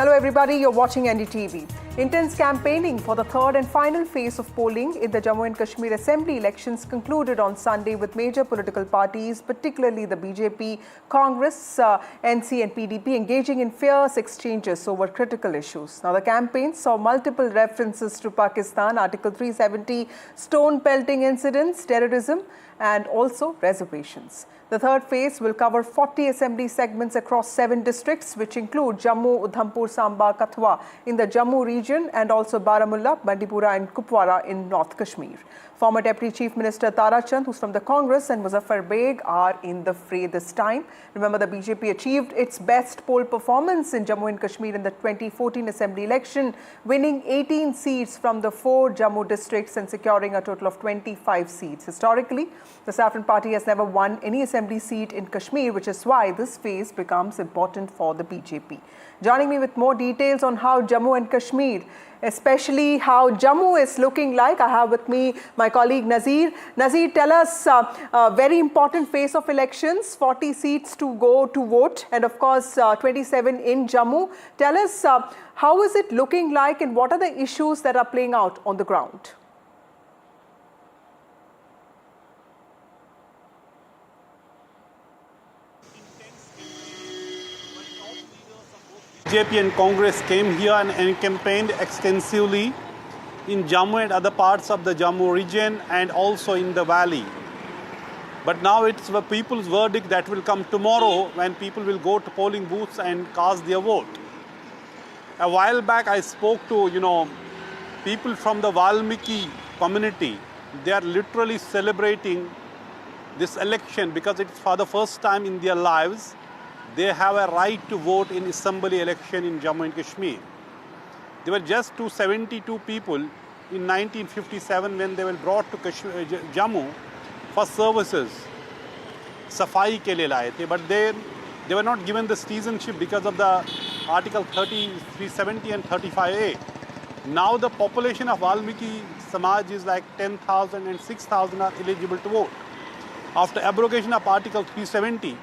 Hello everybody, you're watching NDTV. Intense campaigning for the third and final phase of polling in the Jammu and Kashmir Assembly elections concluded on Sunday with major political parties, particularly the BJP, Congress, NC and PDP engaging in fierce exchanges over critical issues. Now the campaign saw multiple references to Pakistan, Article 370, stone pelting incidents, terrorism and also reservations. The third phase will cover 40 assembly segments across 7 districts, which include Jammu, Udhampur, Samba, Kathua in the Jammu region and also Baramulla, Bandipora and Kupwara in North Kashmir. Former Deputy Chief Minister Tara Chand, who's from the Congress, and Muzaffar Beg are in the fray this time. Remember, the BJP achieved its best poll performance in Jammu and Kashmir in the 2014 Assembly election, winning 18 seats from the 4 Jammu districts and securing a total of 25 seats. Historically, the Saffron Party has never won any assembly seat in Kashmir, which is why this phase becomes important for the BJP. Joining me with more details on how Jammu and Kashmir, especially how Jammu is looking like, I have with me my colleague Nazir. Nazir, tell us a very important phase of elections, 40 seats to go to vote and of course 27 in Jammu. Tell us how is it looking like and what are the issues that are playing out on the ground? BJP and Congress came here and campaigned extensively in Jammu and other parts of the Jammu region and also in the valley. But now it's the people's verdict that will come tomorrow when people will go to polling booths and cast their vote. A while back I spoke to, people from the Valmiki community. They are literally celebrating this election because it's for the first time in their lives they have a right to vote in assembly election in Jammu and Kashmir. There were just 272 people in 1957 when they were brought to Jammu for services. Safai ke liye laaye the, but they were not given the citizenship because of the Article 370 and 35A. Now the population of Valmiki Samaj is like 10,000 and 6,000 are eligible to vote. After abrogation of Article 370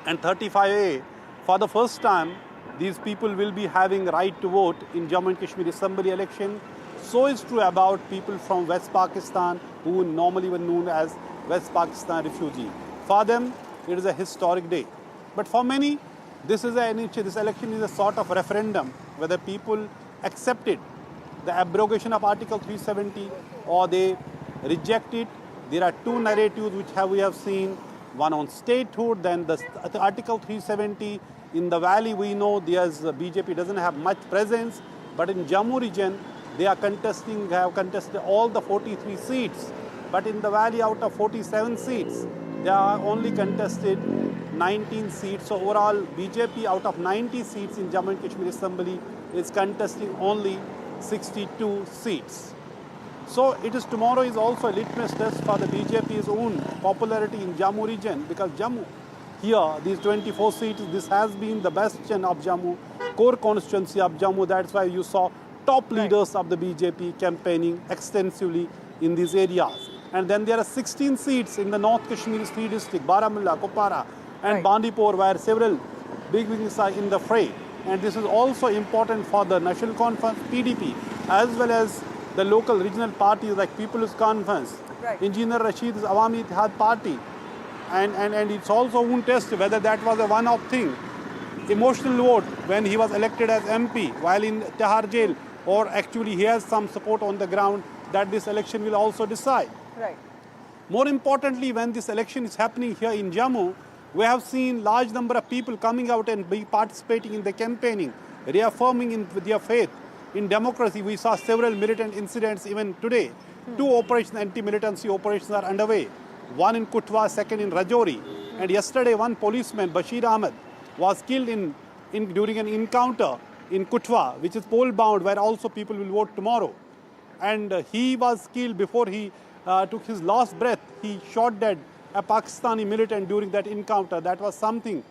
and 35A, for the first time, these people will be having right to vote in Jammu and Kashmir Assembly election. So is true about people from West Pakistan who normally were known as West Pakistan refugee. For them, it is a historic day. But for many, this election is a sort of referendum whether people accepted the abrogation of Article 370 or they reject it. There are 2 narratives which we have seen. One on statehood, then the Article 370. In the valley, we know BJP doesn't have much presence, but in Jammu region, they have contested all the 43 seats. But in the valley, out of 47 seats, they are only contested 19 seats. So overall, BJP out of 90 seats in Jammu and Kashmir Assembly is contesting only 62 seats. So tomorrow is also a litmus test for the BJP's own popularity in Jammu region, because Jammu, here, these 24 seats, this has been the bastion of Jammu, core constituency of Jammu. That's why you saw top leaders of the BJP campaigning extensively in these areas. And then there are 16 seats in the North Kashmir 3 district, Baramulla, Kupwara and Bandipor, where several big wings are in the fray. And this is also important for the National Conference, PDP, as well as the local regional parties like People's Conference, Engineer Rashid's Awami Ittihad Party. And it's also won't test whether that was a one-off thing. Emotional vote when he was elected as MP while in Tihar jail, or actually he has some support on the ground that this election will also decide. More importantly, when this election is happening here in Jammu, we have seen large number of people coming out and participating in the campaigning, reaffirming in their faith in democracy. We saw several militant incidents even today. 2 anti-militancy operations are underway. One in Kathua, second in Rajouri. And yesterday, one policeman, Bashir Ahmed, was killed during an encounter in Kathua, which is poll-bound, where also people will vote tomorrow. And he was killed before he took his last breath. He shot dead a Pakistani militant during that encounter. That was something.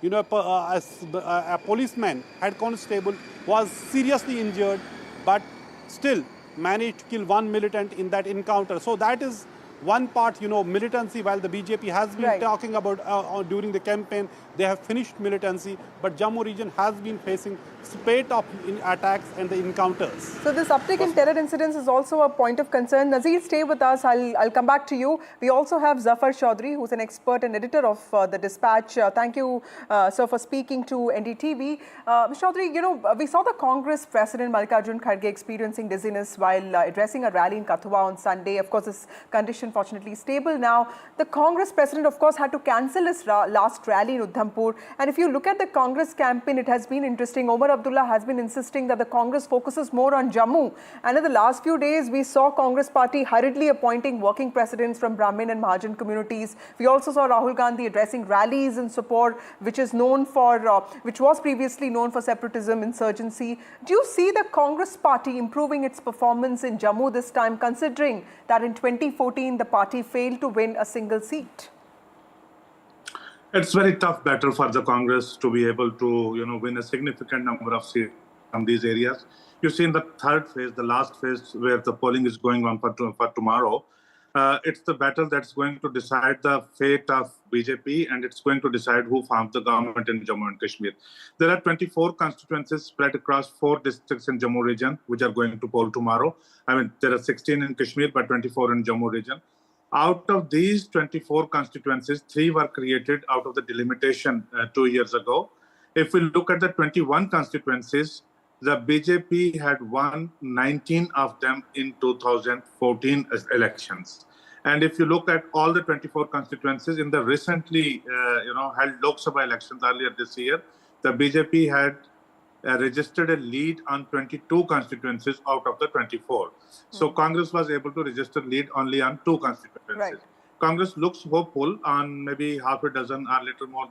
A policeman, head constable, was seriously injured, but still managed to kill one militant in that encounter. So that is one part, militancy, while the BJP has been talking about during the campaign, they have finished militancy, but Jammu region has been facing spate of attacks and the encounters. So this uptick in terror incidents is also a point of concern. Nazir, stay with us. I'll come back to you. We also have Zafar Chaudhry, who's an expert and editor of the Dispatch. Thank you, sir, for speaking to NDTV. Mr. Chaudhry, we saw the Congress President Mallikarjun Kharge experiencing dizziness while addressing a rally in Kathua on Sunday. Of course, his condition fortunately stable now. The Congress President, of course, had to cancel his last rally in Udhampur. And if you look at the Congress campaign, it has been interesting. Omar Abdullah has been insisting that the Congress focuses more on Jammu. And in the last few days, we saw Congress party hurriedly appointing working presidents from Brahmin and Mahajan communities. We also saw Rahul Gandhi addressing rallies in Sopore, which was previously known for separatism, insurgency. Do you see the Congress party improving its performance in Jammu this time, considering that in 2014 the party failed to win a single seat? It's very tough battle for the Congress to be able to, win a significant number of seats from these areas. You see in the third phase, the last phase where the polling is going on for tomorrow, it's the battle that's going to decide the fate of BJP, and it's going to decide who forms the government in Jammu and Kashmir. There are 24 constituencies spread across 4 districts in Jammu region, which are going to poll tomorrow. I mean, there are 16 in Kashmir, but 24 in Jammu region. Out of these 24 constituencies, 3 were created out of the delimitation 2 years ago. If we look at the 21 constituencies, the BJP had won 19 of them in 2014 elections. And if you look at all the 24 constituencies in the recently held Lok Sabha elections earlier this year, the BJP had registered a lead on 22 constituencies out of the 24. So Congress was able to register lead only on 2 constituencies. Right. Congress looks hopeful on maybe half a dozen or little more,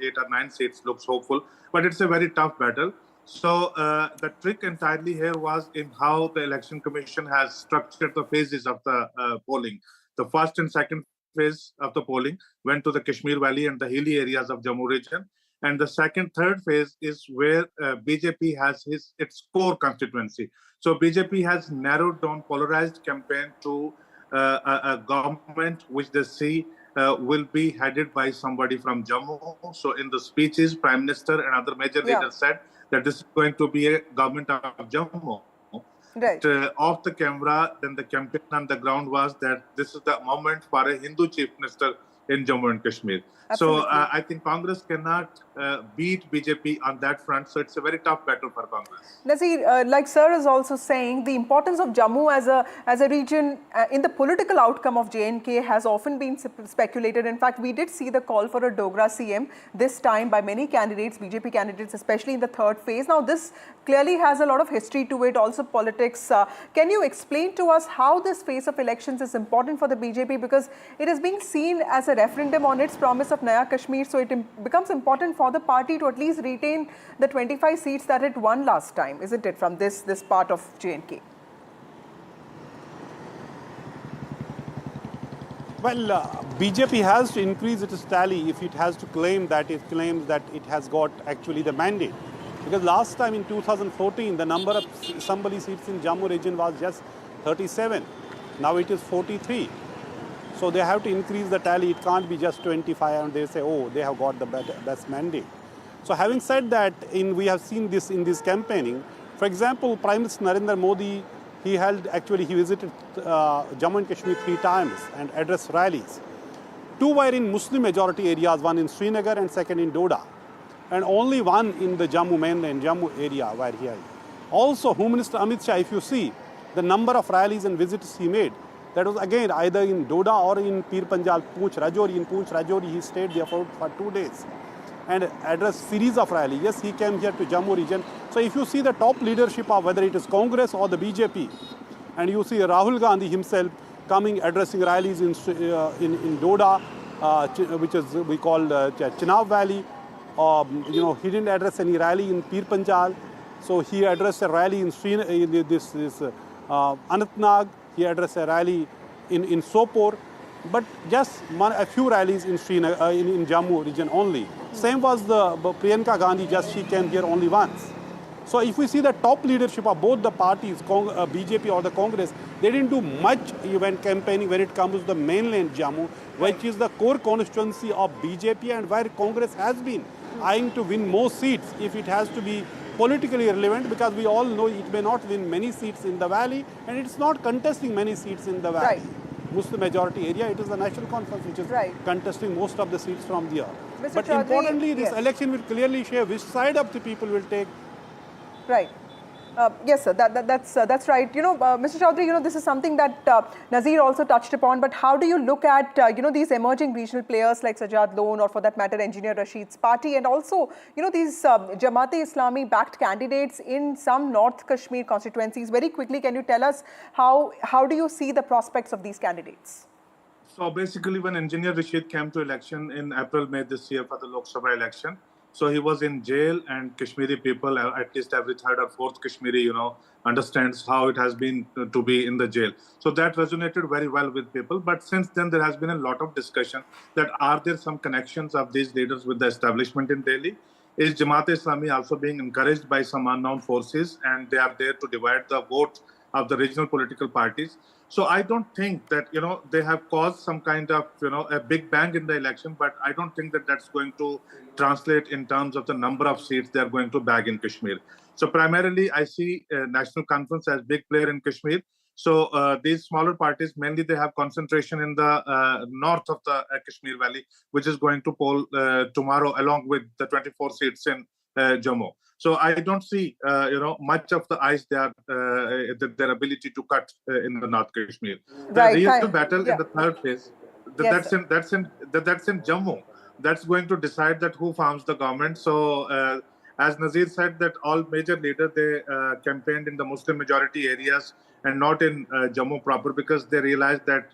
8 or 9 seats looks hopeful, but it's a very tough battle. So the trick entirely here was in how the Election Commission has structured the phases of the polling. The first and second phase of the polling went to the Kashmir Valley and the hilly areas of Jammu region. And the second, third phase is where BJP has its core constituency. So BJP has narrowed down polarized campaign to a government which they see will be headed by somebody from Jammu. So in the speeches, Prime Minister and other major leaders said that this is going to be a government of Jammu. Right. Off the camera, then the campaign on the ground was that this is the moment for a Hindu chief minister in Jammu and Kashmir. Absolutely. So I think Congress cannot beat BJP on that front. So it's a very tough battle for Congress. Nazir, like Sir is also saying, the importance of Jammu as a region in the political outcome of J&K has often been speculated. In fact, we did see the call for a Dogra CM this time by many candidates, BJP candidates, especially in the third phase. Now, this clearly has a lot of history to it, also politics. Can you explain to us how this phase of elections is important for the BJP? Because it is being seen as a referendum on its promise of Naya Kashmir, so it becomes important for the party to at least retain the 25 seats that it won last time, isn't it, from this part of J&K? Well, BJP has to increase its tally if it has to claim that it claims that it has got actually the mandate. Because last time in 2014, the number of assembly seats in Jammu region was just 37. Now it is 43. So they have to increase the tally. It can't be just 25 and they say, oh, they have got the best mandate. So having said that, we have seen this in this campaigning. For example, Prime Minister Narendra Modi, he visited Jammu and Kashmir 3 times and addressed rallies. 2 were in Muslim majority areas, one in Srinagar and second in Doda. And only one in the Jammu mainland, Jammu area where he had. Also, Home Minister Amit Shah, if you see the number of rallies and visits he made, that was again either in Doda or in Pir Panjal, Poonch Rajouri. In Poonch Rajouri, he stayed there for 2 days and addressed series of rallies. Yes, he came here to Jammu region. So if you see the top leadership of whether it is Congress or the BJP, and you see Rahul Gandhi himself coming addressing rallies in Doda, which is we call Chenab Valley. He didn't address any rally in Pir Panjal. So he addressed a rally in Anantnag. He addressed a rally in Sopore, but just a few rallies in Jammu region only. Same was the Priyanka Gandhi, just she came here only once. So if we see the top leadership of both the parties, BJP or the Congress, they didn't do much even campaigning when it comes to the mainland Jammu, which is the core constituency of BJP and where Congress has been eyeing to win more seats if it has to be politically relevant, because we all know it may not win many seats in the valley and it's not contesting many seats in the valley. Muslim majority area, it is the National Conference which is contesting most of the seats from there. But Chaudhary, importantly, this election will clearly show which side of the people will take. Right. Yes, sir, that's right. Mr. Chaudhary, this is something that Nazir also touched upon, but how do you look at, these emerging regional players like Sajjad Lone or for that matter, Engineer Rashid's party, and also, these Jamaat-e-Islami backed candidates in some North Kashmir constituencies? Very quickly, can you tell us how do you see the prospects of these candidates? So basically, when Engineer Rashid came to election in April, May this year for the Lok Sabha election, so he was in jail, and Kashmiri people, at least every third or fourth Kashmiri, understands how it has been to be in the jail. So that resonated very well with people. But since then, there has been a lot of discussion that are there some connections of these leaders with the establishment in Delhi? Is Jamaat-e-Islami also being encouraged by some unknown forces, and they are there to divide the vote of the regional political parties? So I don't think that, they have caused some kind of, a big bang in the election, but I don't think that that's going to translate in terms of the number of seats they are going to bag in Kashmir. So primarily, I see National Conference as big player in Kashmir. So these smaller parties, mainly they have concentration in the north of the Kashmir Valley, which is going to poll tomorrow along with the 24 seats in Jammu. So I don't see, much of the ice their ability to cut in the North Kashmir. The real battle in the third phase, that's in Jammu. That's going to decide that who forms the government. So as Nazir said, that all major leaders, they campaigned in the Muslim majority areas and not in Jammu proper, because they realized that,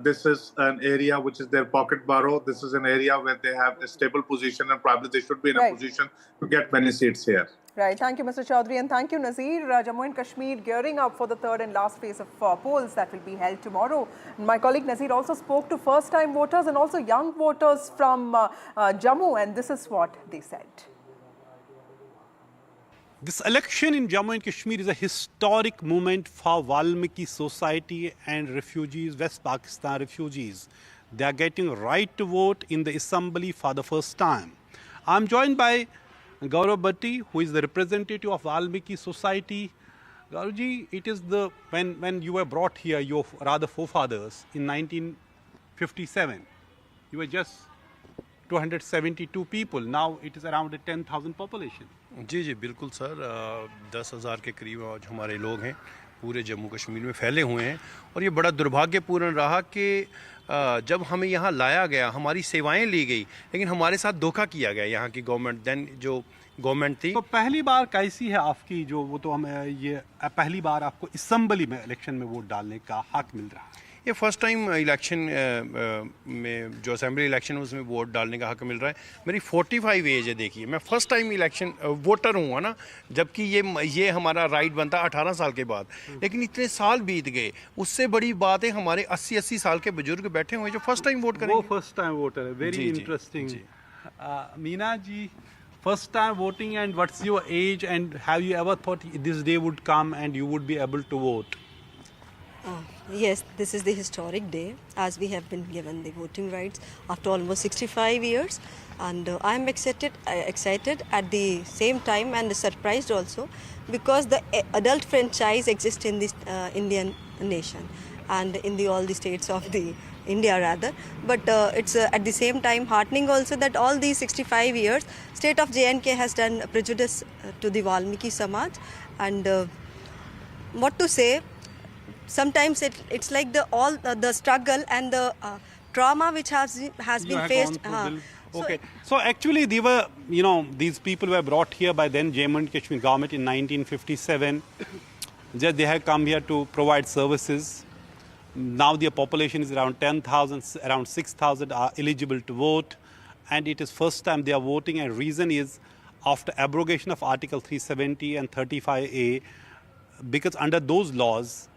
this is an area which is their pocket borrow. This is an area where they have a stable position and probably they should be in a position to get many seats here. Right. Thank you, Mr. Chaudhary, and thank you, Nazir. Jammu and Kashmir gearing up for the third and last phase of polls that will be held tomorrow. My colleague Nazir also spoke to first-time voters and also young voters from Jammu, and this is what they said. This election in Jammu and Kashmir is a historic moment for Valmiki society and refugees, West Pakistan refugees. They are getting right to vote in the assembly for the first time. I'm joined by Gaurav Bhatti, who is the representative of Valmiki society. Gauravji, it is when you were brought here, your rather forefathers, in 1957, you were just 272 people. Now it is around a 10,000 population. जी जी बिल्कुल sir 10,000 के करीब आज हमारे लोग हैं पूरे जम्मू कश्मीर में फैले हुए हैं और ये बड़ा दुर्भाग्यपूर्ण रहा कि जब हमें यहाँ लाया गया हमारी सेवाएं ली गई लेकिन हमारे साथ धोखा किया गया यहाँ की गवर्नमेंट देन जो गवर्नमेंट थी। तो पहली बार कैसी है आपकी जो वो तो हमें ये पहली बार आपको असेंबली में इलेक्शन में वोट डालने का हक मिल रहा है? ये फर्स्ट टाइम इलेक्शन में जो असेंबली इलेक्शन है उसमें वोट डालने का हक मिल रहा है। मेरी 45 एज है, देखिए मैं फर्स्ट टाइम इलेक्शन वोटर हूँ ना, जबकि ये हमारा राइट बनता है 18 साल के बाद, लेकिन इतने साल बीत गए। उससे बड़ी बात है हमारे 80 साल के बुजुर्ग बैठे हुए जो फर्स्ट टाइम वोट करेंगे। वो फर्स्ट टाइम वोटर है, very interesting. Meena ji, first time voting, and what's your age, and have you ever thought this day would come and you would be able to vote? Yes, this is the historic day as we have been given the voting rights after almost 65 years, and I am excited at the same time and surprised also because the adult franchise exists in this Indian nation and in all the states of the India rather, but it's at the same time heartening also that all these 65 years state of J&K has done prejudice to the Valmiki Samaj, and what to say, sometimes it's like the struggle and the trauma which has been faced. Okay, so actually they were, these people were brought here by then Jammu and Kashmir government in 1957. They have come here to provide services. Now their population is around 10,000, around 6,000 are eligible to vote, and it is first time they are voting, and reason is after abrogation of Article 370 and 35A, because under those laws,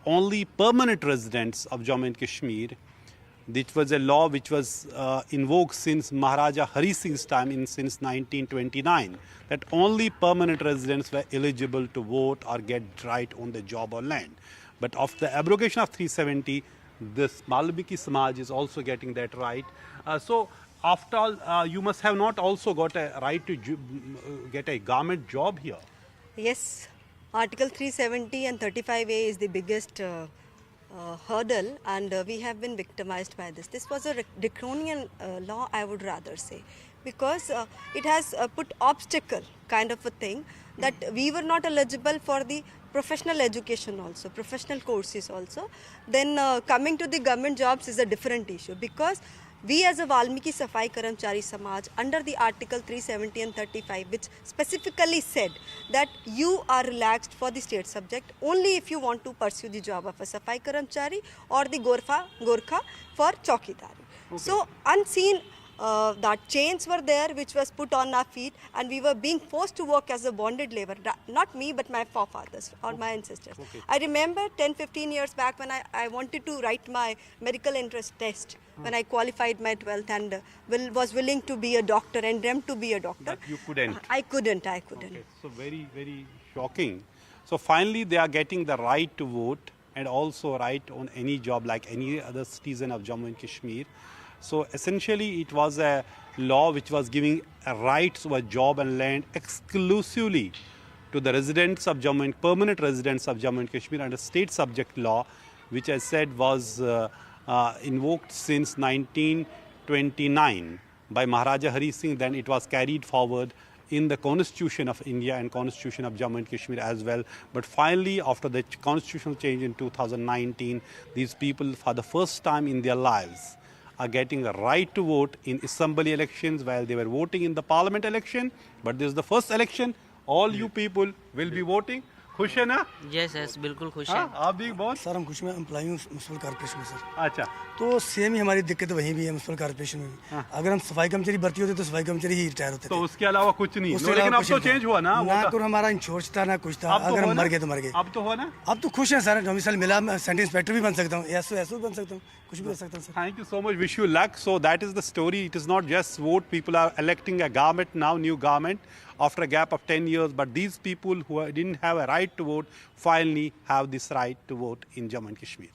only permanent residents of Jammu and Kashmir, This was a law which was invoked since Maharaja Hari Singh's time since 1929, that only permanent residents were eligible to vote or get right on the job or land. But after the abrogation of 370, this Valmiki Samaj is also getting that right. So after all, you must have not also got a right to get a government job here. Yes, Article 370 and 35A is the biggest hurdle, and we have been victimized by this. This was a draconian law, I would rather say, because it has put obstacle kind of a thing, that we were not eligible for the professional education also, professional courses also. Then coming to the government jobs is a different issue, because we as a Valmiki Safai Karamchari Samaj, under the Article 370 and 35, which specifically said that you are relaxed for the state subject only if you want to pursue the job of a Safai Karamchari or the Gorkha for Chaukidari. Okay. So unseen that chains were there which was put on our feet, and we were being forced to work as a bonded labor. Not me, but my forefathers or my ancestors. Okay. I remember 10-15 years back when I wanted to write my medical entrance test, when I qualified my 12th and was willing to be a doctor and dreamt to be a doctor. But you couldn't. I couldn't. Okay. So very, very shocking. So finally they are getting the right to vote and also right on any job like any other citizen of Jammu and Kashmir. So essentially it was a law which was giving a right to a job and land exclusively to the residents of Jammu and permanent residents of Jammu and Kashmir under state subject law, which I said was invoked since 1929 by Maharaja Hari Singh. Then it was carried forward in the Constitution of India and Constitution of Jammu and Kashmir as well. But finally, after the constitutional change in 2019, these people for the first time in their lives are getting a right to vote in assembly elections while they were voting in the parliament election. But this is the first election. All you people will be voting. खुश है ना? Yes yes बिल्कुल खुश है। आप भी बहुत? Sir हम खुश में एम्प्लॉई हूँ म्यूनसिपल कॉर्पोरेशन में सर। अच्छा। तो सेम ही हमारी दिक्कत वहीं भी है म्यूनसिपल कॉर्पोरेशन में भी। अगर हम सफाई कर्मचारी भर्ती होते तो सफाई कर्मचारी ही रिटायर होते थे। तो उसके अलावा कुछ नहीं। लेकिन अब तो चेंज हुआ ना? ना तो हमारा इंश्योरेंस था ना कुछ था। अगर हम मर गए तो मर गए। अब तो हुआ ना? अब तो खुश है सर। डोमिसाइल मिला, मैं सेंटर इंस्पेक्टर भी बन सकता हूँ, एसओ भी बन सकता हूँ, कुछ भी कर सकता हूँ sir. Thank you so much. Wish you luck. So that is the story. It is not just vote. People are electing a government now, new government, after a gap of 10 years. But these people who didn't have a right to vote finally have this right to vote in Jammu and Kashmir.